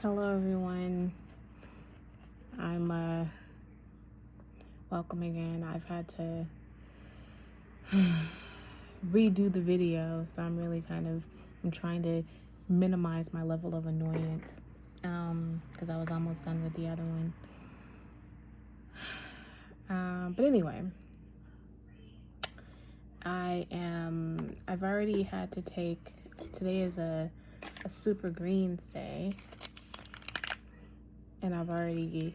Hello everyone. I'm welcome again. I've had to redo the video, so I'm trying to minimize my level of annoyance because I was almost done with the other one. But anyway, I've already had to take, today is a super greens day, and I've already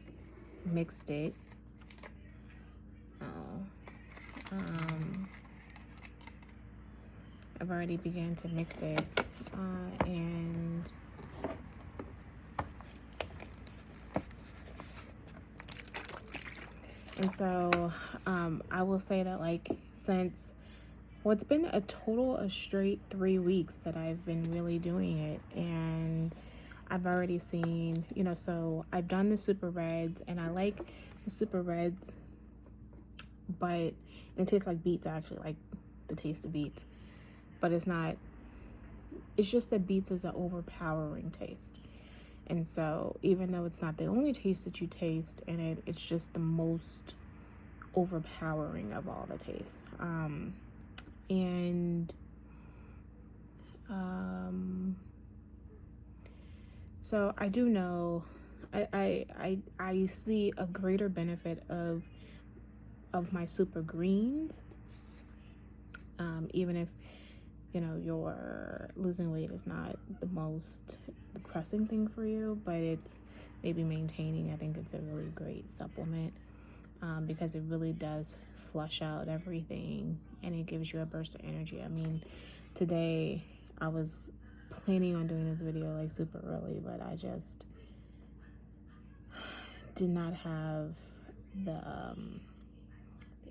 mixed it. I've already began to mix it, and so I will say that since it's been a total of straight 3 weeks that I've been really doing it, and I've already seen, so I've done the super reds, and I like the super reds, but it tastes like beets. I actually like the taste of beets, but it's just that beets is an overpowering taste. And so even though it's not the only taste that you taste in it, it's just the most overpowering of all the tastes. So I do know, I see a greater benefit of my super greens, even if your losing weight is not the most pressing thing for you, but it's maybe maintaining. I think it's a really great supplement, because it really does flush out everything, and it gives you a burst of energy. I mean, today I was planning on doing this video super early, but I just did not have the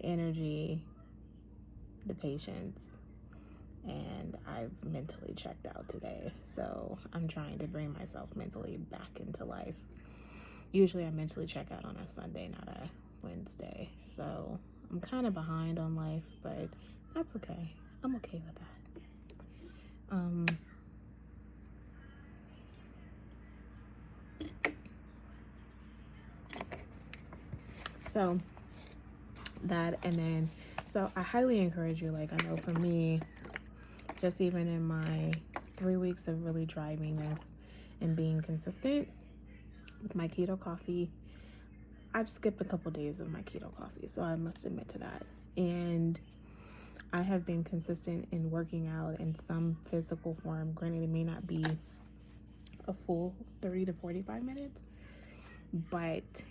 energy, the patience, and I've mentally checked out today. So I'm trying to bring myself mentally back into life. Usually I mentally check out on a Sunday, not a Wednesday. So I'm kind of behind on life, but that's okay. I'm okay with that. So that, and then, so I highly encourage you, I know for me, just even in my 3 weeks of really driving this and being consistent with my keto coffee, I've skipped a couple days of my keto coffee, so I must admit to that. And I have been consistent in working out in some physical form. Granted, it may not be a full 30 to 45 minutes, but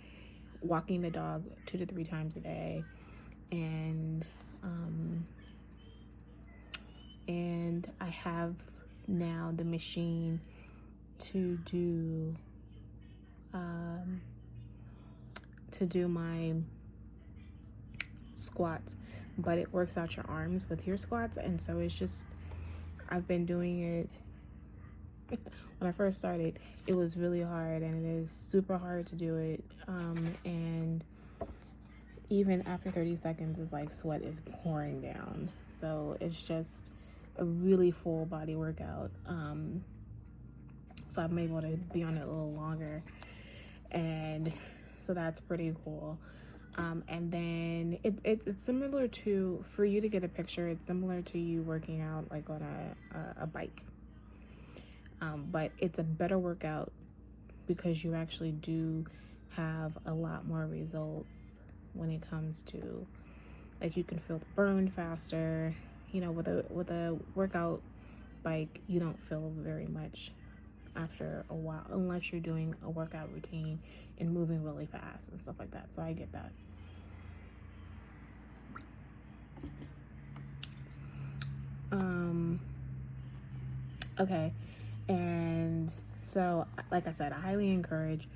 walking the dog 2 to 3 times a day, and I have now the machine to do my squats, but it works out your arms with your squats, and so it's just, I've been doing it. When I first started, it was really hard, and it is super hard to do it, and even after 30 seconds, it's like sweat is pouring down. So it's just a really full body workout. So I'm able to be on it a little longer, and so that's pretty cool. And then it's similar to, for you to get a picture, it's similar to you working out on a bike. But it's a better workout because you actually do have a lot more results when it comes to, you can feel the burn faster. With a workout bike, you don't feel very much after a while, unless you're doing a workout routine and moving really fast and stuff like that. So I get that. Okay, and so, like I said, I highly encourage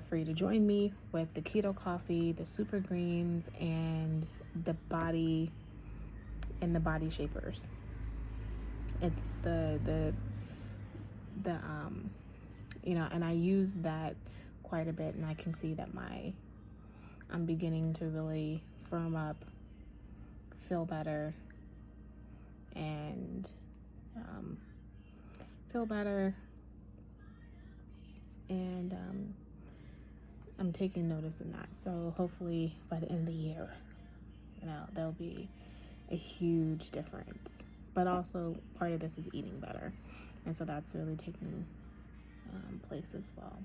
for you to join me with the keto coffee, the super greens, and the body shapers. It's the and I use that quite a bit, and I can see that I'm beginning to really firm up, feel better, and and I'm taking notice in that. So hopefully by the end of the year, there'll be a huge difference. But also part of this is eating better, and so that's really taking place as well.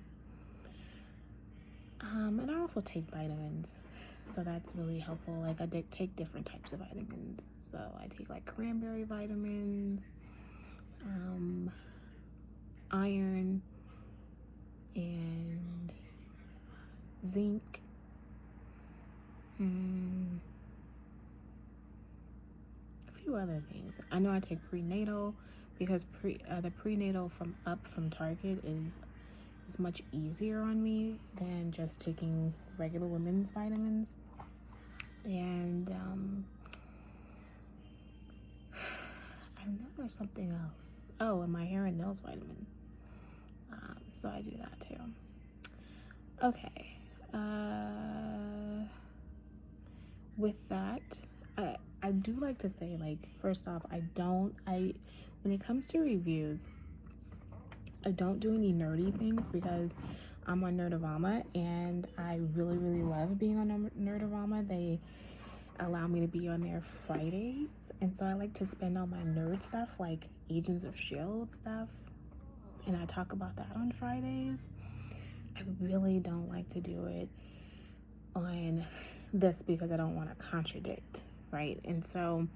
And I also take vitamins, so that's really helpful. Like I take different types of vitamins. So I take like cranberry vitamins, iron, and zinc. A few other things. I know I take prenatal because the prenatal from Target is much easier on me than just taking regular women's vitamins. And I know there's something else. Oh, and my hair and nails vitamin. So I do that too. Okay. With that, I do like to say, like, first off, when it comes to reviews, I don't do any nerdy things because I'm on Nerdorama, and I really, really love being on Nerdorama. They allow me to be on there Fridays, and so I like to spend all my nerd stuff, like Agents of S.H.I.E.L.D. stuff, and I talk about that on Fridays. I really don't like to do it on this because I don't want to contradict, right? And so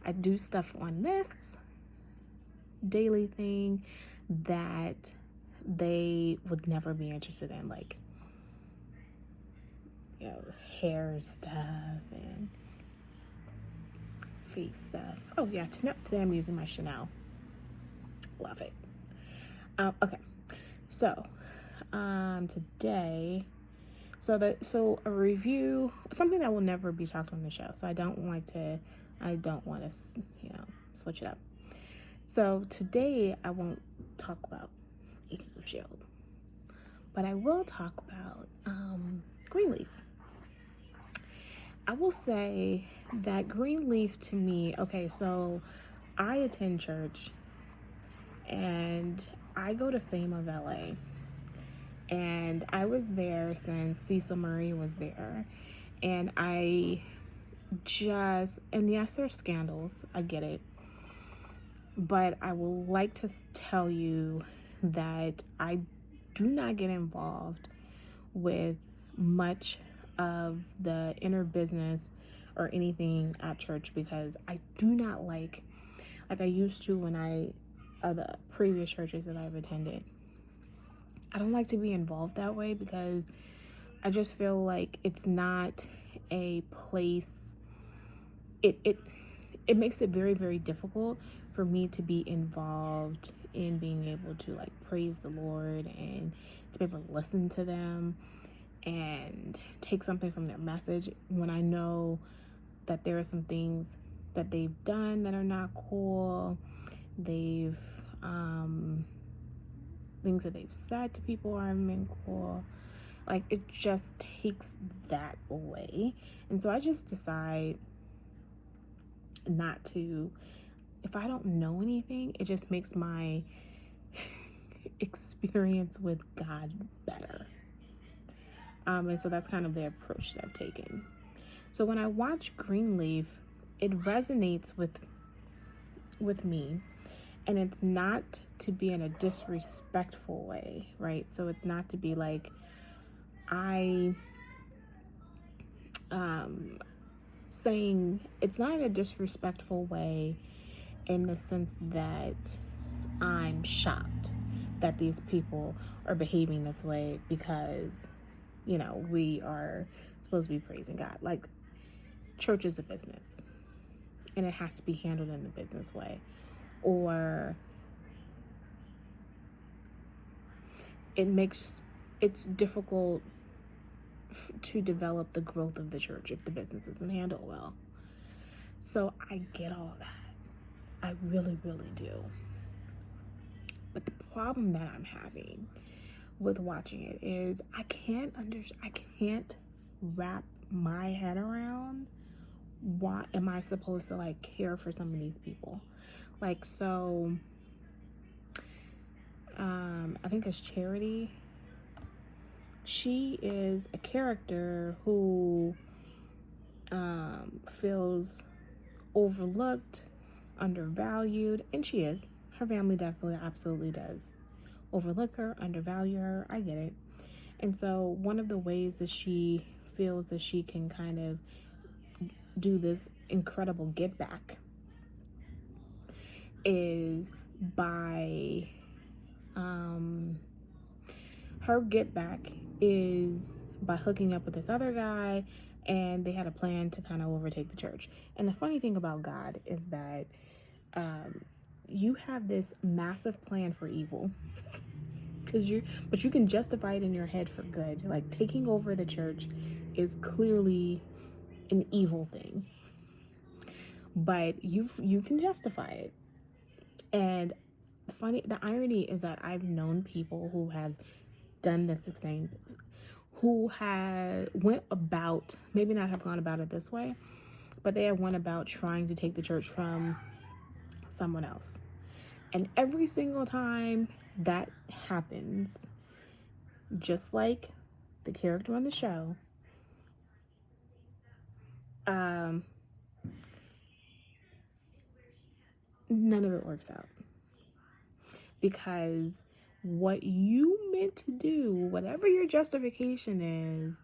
I do stuff on this daily thing that they would never be interested in, like, hair stuff and face stuff. Oh yeah, today I'm using my Chanel. Love it. Okay, so today, so a review, something that will never be talked on the show. So I don't want to switch it up. So today I won't talk about Agents of S.H.I.E.L.D., but I will talk about Greenleaf. I will say that Greenleaf to me, okay, so I attend church and I go to Fame of LA, and I was there since Cecil Murray was there, and and yes, there's scandals, I get it, but I will like to tell you that I do not get involved with much of the inner business or anything at church because I do not like I used to when the previous churches that I've attended. I don't like to be involved that way because I just feel like it's not a place. It makes it very, very difficult for me to be involved in being able to like praise the Lord and to be able to listen to them and take something from their message when I know that there are some things that they've done that are not cool. Things that they've said to people aren't been cool. Like, it just takes that away. And so I just decide not to, if I don't know anything, it just makes my experience with God better. And so that's kind of the approach that I've taken. So when I watch Greenleaf, it resonates with me, and it's not to be in a disrespectful way, right? So it's not to be like saying, it's not in a disrespectful way in the sense that I'm shocked that these people are behaving this way because, we are supposed to be praising God. Like, church is a business and it has to be handled in the business way, or it's difficult to develop the growth of the church if the business isn't handled well. So I get all that. I really, really do. But the problem that I'm having with watching it is I can't wrap my head around why am I supposed to like care for some of these people. Like, so I think there's Charity she is a character who feels overlooked, undervalued, and she is. Her family definitely absolutely does overlook her, undervalue her. I get it. And so one of the ways that she feels that she can kind of do this incredible get back is by her get back is by hooking up with this other guy, and they had a plan to kind of overtake the church. And the funny thing about God is that you have this massive plan for evil, but you can justify it in your head for good. Like, taking over the church is clearly an evil thing, but you can justify it. And the irony is that I've known people who have done this the same, who had went about, maybe not have gone about it this way, but they have went about trying to take the church from someone else. And every single time that happens, just like the character on the show, none of it works out. Because what you meant to do, whatever your justification is,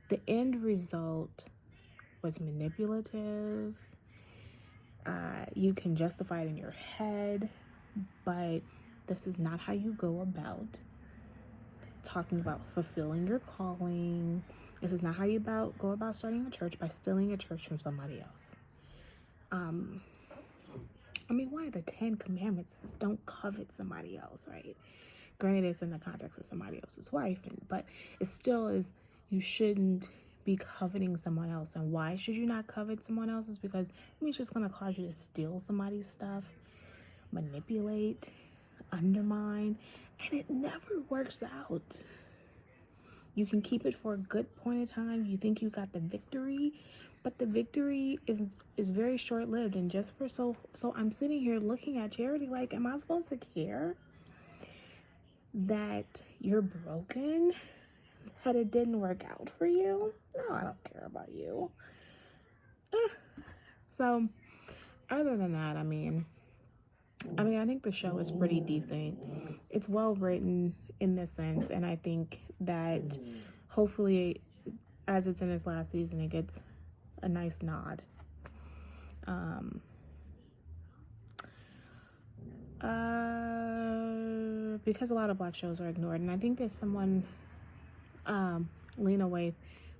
the end result was manipulative. You can justify it in your head, but this is not how you go about talking about fulfilling your calling. This is not how you go about starting a church, by stealing a church from somebody else. One of the 10 commandments says don't covet somebody else, right? Granted, it's in the context of somebody else's wife, but it still is, you shouldn't be coveting someone else. And why should you not covet someone else? Is because it's just going to cause you to steal somebody's stuff, manipulate, undermine, and it never works out. You can keep it for a good point of time. You think you got the victory, but the victory is very short-lived. And just for so I'm sitting here looking at Charity like, am I supposed to care that you're broken, that it didn't work out for you? No, I don't care about you. So other than that, I think the show is pretty decent. It's well written in this sense, and I think that hopefully, as it's in its last season, it gets a nice nod. Because a lot of Black shows are ignored, and I think there's someone, Lena Waithe,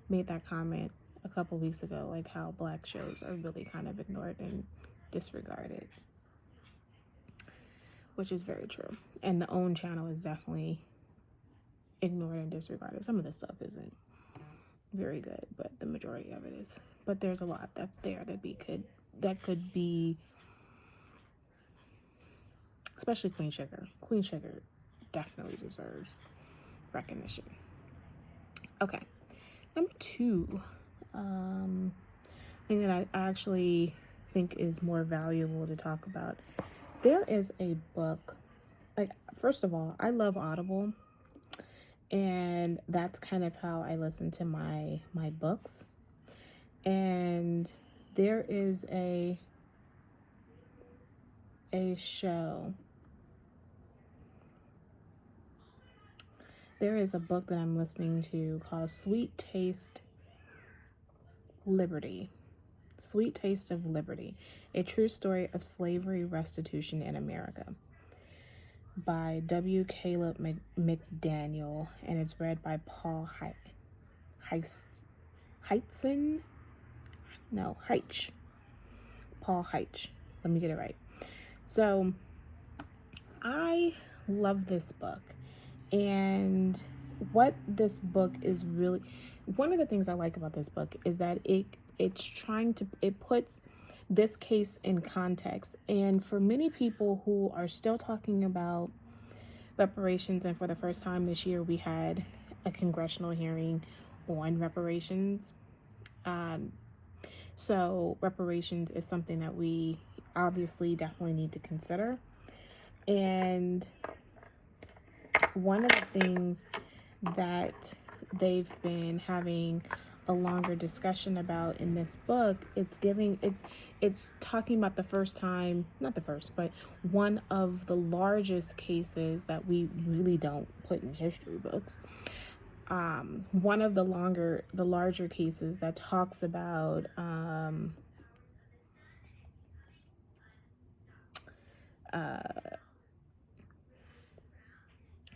made that comment a couple weeks ago, like how Black shows are really kind of ignored and disregarded, which is very true. And the OWN channel is definitely ignored and disregarded. Some of the stuff isn't very good, but the majority of it is. But there's a lot that's there that could be, especially Queen Sugar. Queen Sugar definitely deserves recognition. Okay, number 2, thing that I actually think is more valuable to talk about. There is a book, like, first of all, I love Audible, and that's kind of how I listen to my books. And there is a show. There is a book that I'm listening to called Sweet Taste Liberty. Sweet Taste of Liberty, a true story of slavery, restitution in America, by W. Caleb McDaniel, and it's read by Paul Heitzen. Paul Heitch. Let me get it right. So I love this book, and what this book is really, one of the things I like about this book is that it puts this case in context. And for many people who are still talking about reparations, and for the first time this year we had a congressional hearing on reparations. So reparations is something that we obviously definitely need to consider. And one of the things that they've been having a longer discussion about in this book, it's talking about the first time, not the first, but one of the largest cases that we really don't put in history books. One of the larger cases that talks about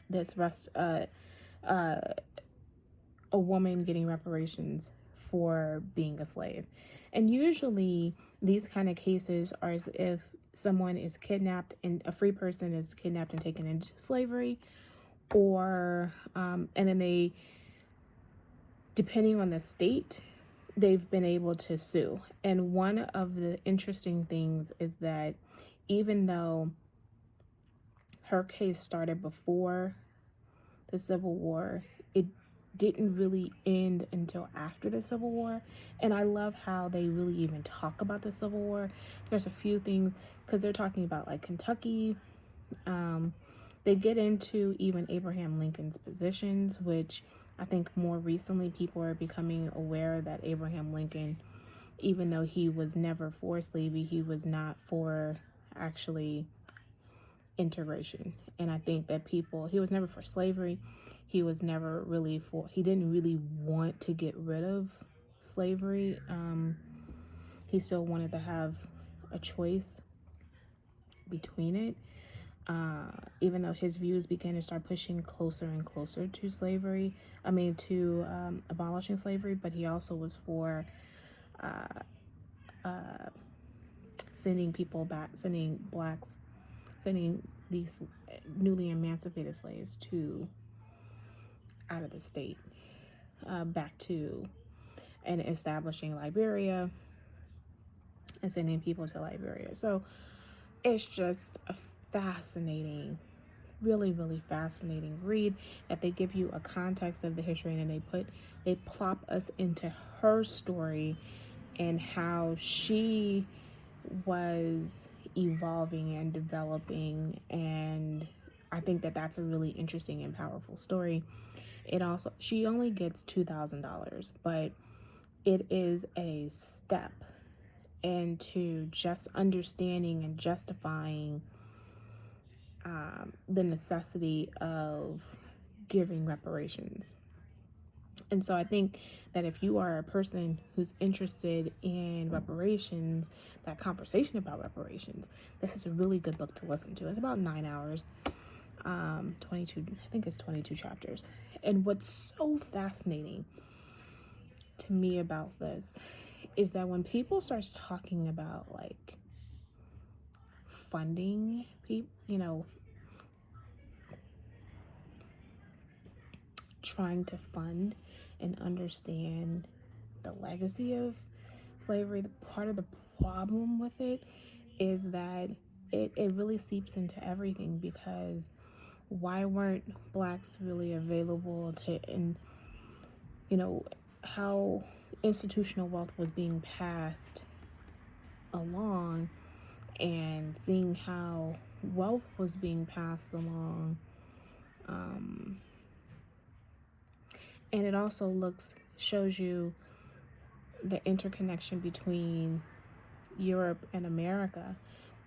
this a woman getting reparations for being a slave. And usually these kind of cases are as if someone is kidnapped and a free person is kidnapped and taken into slavery, or and then they, depending on the state, they've been able to sue. And one of the interesting things is that even though her case started before the Civil War, it didn't really end until after the Civil War. And I love how they really even talk about the Civil War. There's a few things, because they're talking about like Kentucky. They get into even Abraham Lincoln's positions, which I think more recently people are becoming aware that Abraham Lincoln, even though he was never for slavery, he was not for actually integration. And I think that he was never for slavery. He was never really he didn't really want to get rid of slavery. He still wanted to have a choice between it. Even though his views began to start pushing closer and closer to slavery, to abolishing slavery, but he also was for sending people back, sending these newly emancipated slaves out of the state, back to, and establishing Liberia and sending people to Liberia. So it's just a fascinating, really, really fascinating read, that they give you a context of the history, and then they plop us into her story and how she was evolving and developing. And I think that that's a really interesting and powerful story. She only gets $2,000, but it is a step into just understanding and justifying the necessity of giving reparations. And so I think that if you are a person who's interested in reparations, that conversation about reparations, this is a really good book to listen to. It's about 9 hours, 22, I think it's 22 chapters. And what's so fascinating to me about this is that when people start talking about like funding people, trying to fund and understand the legacy of slavery, the part of the problem with it is that it really seeps into everything, because why weren't blacks really available to, and how institutional wealth was being passed along, and seeing how wealth was being passed along. And it also shows you the interconnection between Europe and America,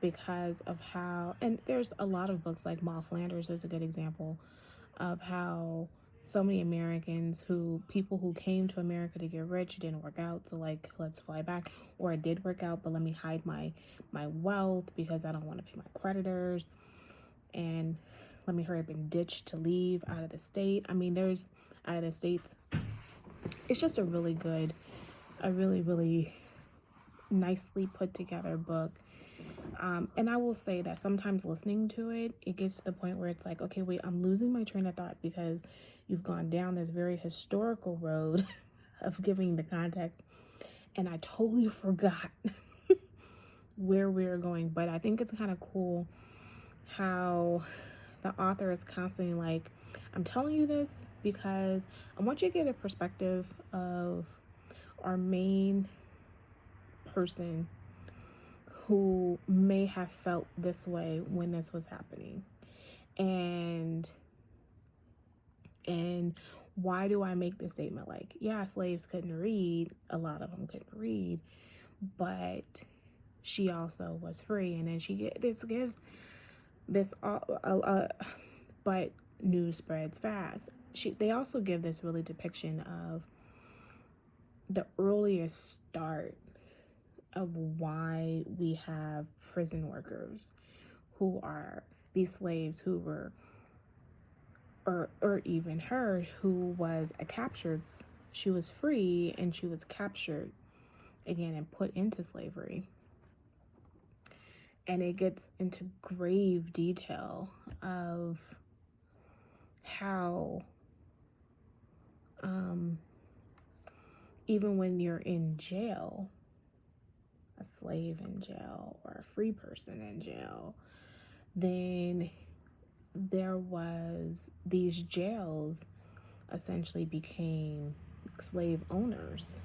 because of how, and there's a lot of books like Ma Flanders is a good example of how so many people who came to America to get rich, didn't work out, so like, let's fly back, or it did work out, but let me hide my wealth because I don't want to pay my creditors, and let me hurry up and ditch to leave out of the state. There's out of the states. It's just a really, really nicely put together book. And I will say that sometimes listening to it, it gets to the point where it's like, okay, wait, I'm losing my train of thought, because you've gone down this very historical road of giving the context, and I totally forgot where we're going. But I think it's kind of cool how the author is constantly like, I'm telling you this because I want you to get a perspective of our main person who may have felt this way when this was happening. And And why do I make this statement? Like, yeah, slaves couldn't read. A lot of them couldn't read, but she also was free. And then gives this, but news spreads fast. They also give this really depiction of the earliest start of why we have prison workers who are these slaves who were, or even her who was a captured, she was free and she was captured again and put into slavery. And it gets into grave detail of how even when you're in jail, a slave in jail or a free person in jail, then there was these jails essentially became slave owners,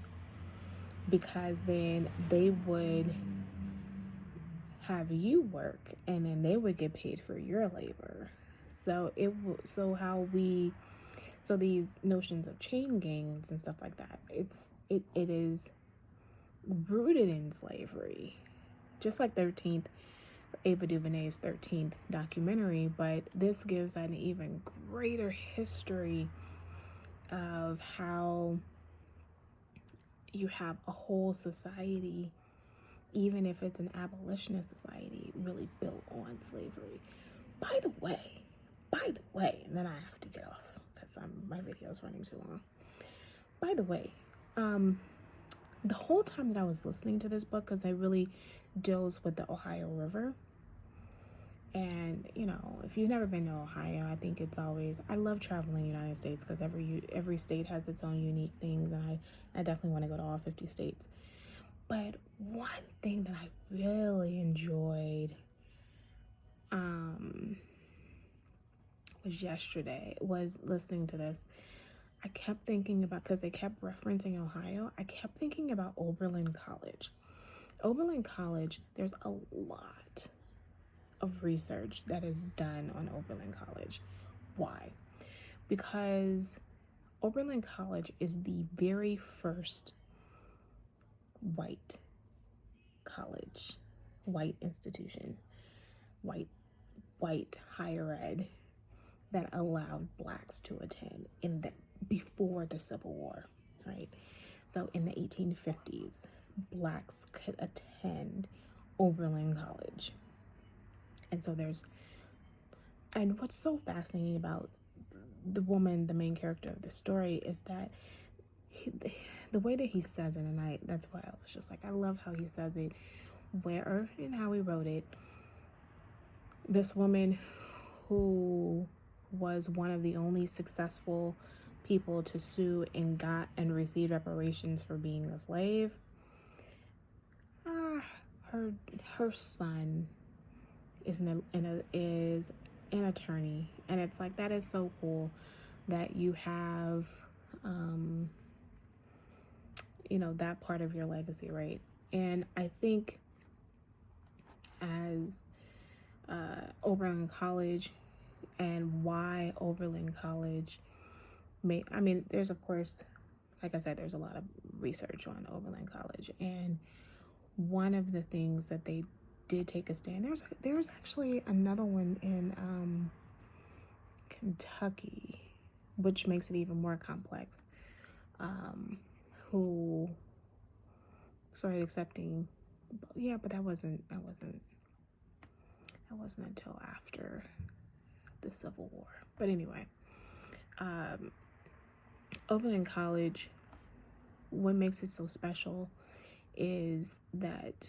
because then they would have you work and then they would get paid for your labor. So these notions of chain gangs and stuff like that, it is rooted in slavery, just like Ava DuVernay's 13th documentary, but this gives an even greater history of how you have a whole society, even if it's an abolitionist society, really built on slavery. By the way, and then I have to get off because my video is running too long. By the way, the whole time that I was listening to this book, because it really deals with the Ohio River. And, you know, if you've never been to Ohio, I think I love traveling in the United States because every state has its own unique things. And I definitely want to go to all 50 states. But one thing that I really enjoyed was listening to this. I kept thinking about, because they kept referencing Ohio, I kept thinking about Oberlin College. Oberlin College, there's a lot of research that is done on Oberlin College. Why? Because Oberlin College is the very first white college, white institution, white higher ed that allowed blacks to attend before the Civil War, right? So in the 1850s, blacks could attend Oberlin College. And what's so fascinating about the woman, the main character of the story, is that the way that he says it, and that's why I was just like, I love how he says it, and how he wrote it. This woman who was one of the only successful people to sue and receive reparations for being a slave. Her son is an attorney, and it's like, that is so cool that you have that part of your legacy, right? And I think as Oberlin College, and why Oberlin College there's, of course, like I said, there's a lot of research on Oberlin College, and one of the things that they did take a stand, there was actually another one in Kentucky, which makes it even more complex, who started accepting, but that wasn't until after the Civil War. But anyway, Oberlin College, what makes it so special is that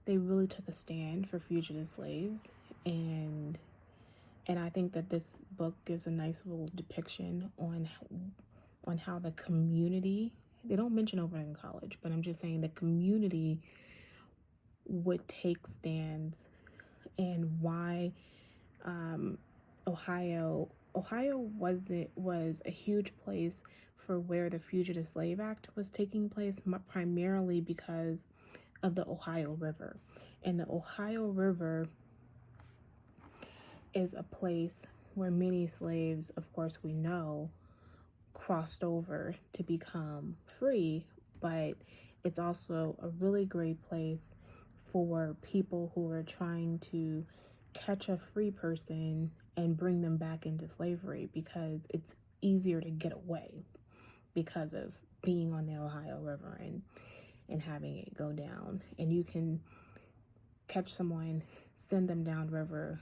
they really took a stand for fugitive slaves, and I think that this book gives a nice little depiction on how the community, they don't mention Oberlin College, but I'm just saying the community would take stands, and why Ohio was a huge place for where the Fugitive Slave Act was taking place, primarily because of the Ohio River. And the Ohio River is a place where many slaves, of course, we know, crossed over to become free, but it's also a really great place for people who are trying to catch a free person and bring them back into slavery, because it's easier to get away because of being on the Ohio River and having it go down. And you can catch someone, send them downriver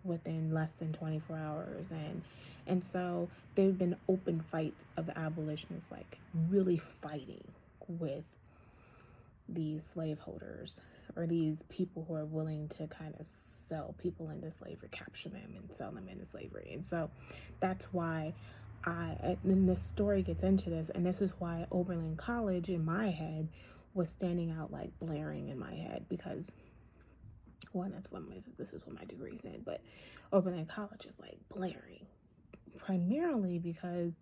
within less than 24 hours. And so there have been open fights of the abolitionists, like really fighting with these slaveholders, or these people who are willing to kind of sell people into slavery, capture them and sell them into slavery. And so that's why then this story gets into this, and this is why Oberlin College in my head was standing out like blaring in my head, because one, this is what my degree's in, but Oberlin College is like blaring, primarily because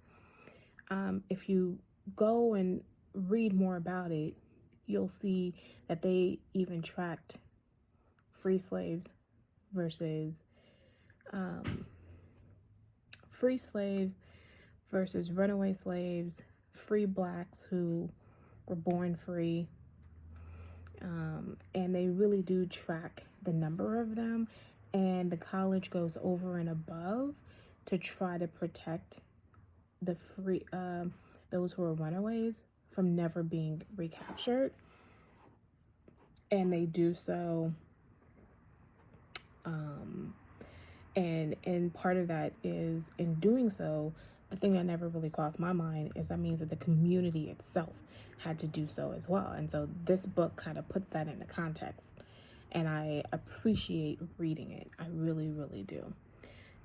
if you go and read more about it, you'll see that they even tracked free slaves versus runaway slaves, free blacks who were born free. And they really do track the number of them, and the college goes over and above to try to protect the free those who are runaways from never being recaptured. And they do so, and part of that is, in doing so, the thing that never really crossed my mind is that means that the community itself had to do so as well. And so this book kind of puts that into context, and I appreciate reading it. I really, really do.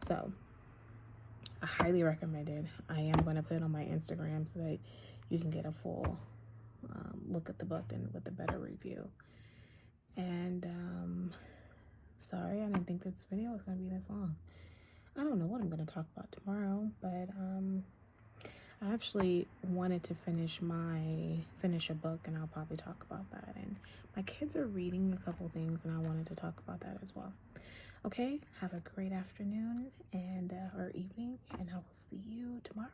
So I highly recommend it. I am going to put it on my Instagram so that you can get a full look at the book and with a better review. And sorry, I didn't think this video was going to be this long. I don't know what I'm going to talk about tomorrow, but I actually wanted to finish a book, and I'll probably talk about that. And my kids are reading a couple things, and I wanted to talk about that as well. Okay, have a great afternoon and or evening, and I will see you tomorrow.